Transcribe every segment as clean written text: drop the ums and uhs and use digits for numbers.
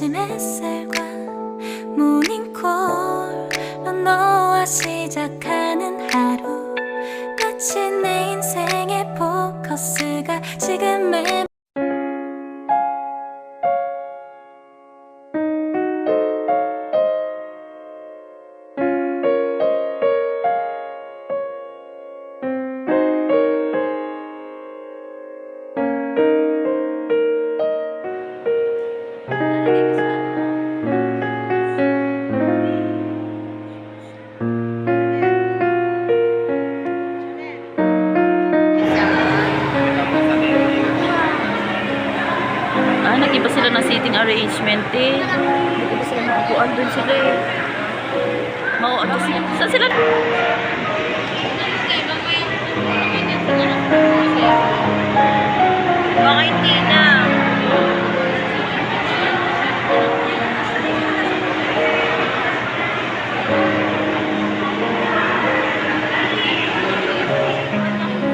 아침 햇살과 모닝콜로 너와 시작하는 하루, 마치 내 인생의 포커스가 지금의 nag-iba sila ng seating arrangement eh. Nag-iba sila ng upuan dun sila eh. Ano sila? Saan sila? Baka hindi na.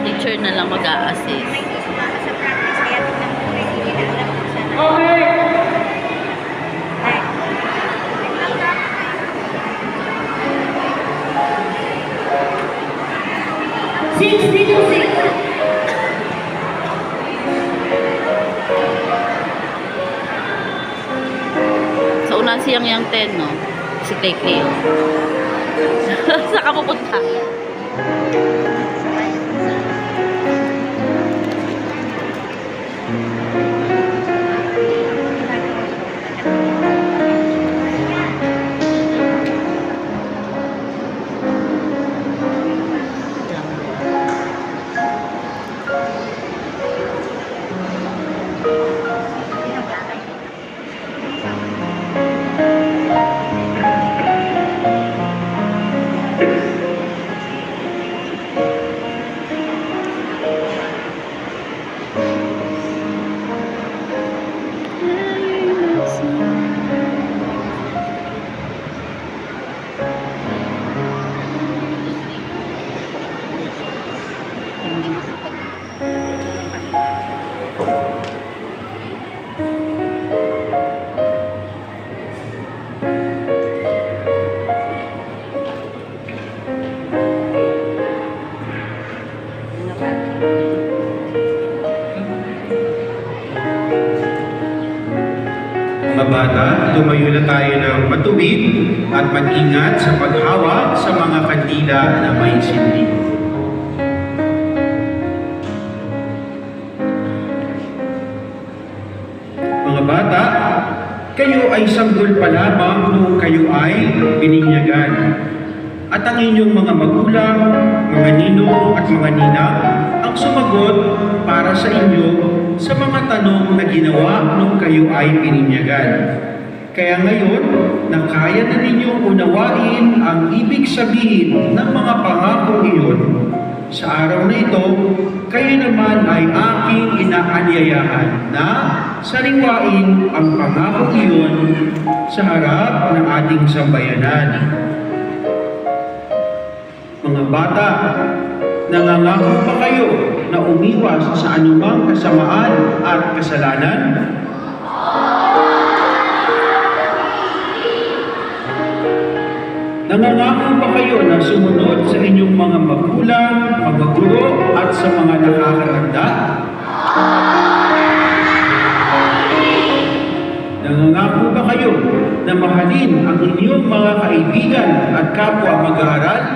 Teacher na lang mag-a-assist. Sa una siyang yang 10, no? Si Clay. Saan ka pupunta? Mga bata, tumayo na tayo ng matuwid at mag-ingat sa paghawak sa mga kandila na may sindi. Mga bata, kayo ay sanggol pa lamang nung kayo ay bininyagan. At ang inyong mga magulang, mga ninong at mga ninang ang sumagot para sa inyo sa mga tanong na ginawa nung kayo ay bininyagan. Kaya ngayon, na kaya na ninyong unawain ang ibig sabihin ng mga pangakong iyon, sa araw na ito, kayo naman ay aking inaanyayahan na sariwain ang pangakong iyon sa harap ng ating sambayanan. Mga bata, nangangako ba kayo na umiwas sa anumang kasamaan at kasalanan? Nangangako ba kayo na sumunod sa inyong mga magulang, mga guro at sa mga nakakatanda? Nangangako ba kayo na mahalin ang inyong mga kaibigan at kapwa mag-aaral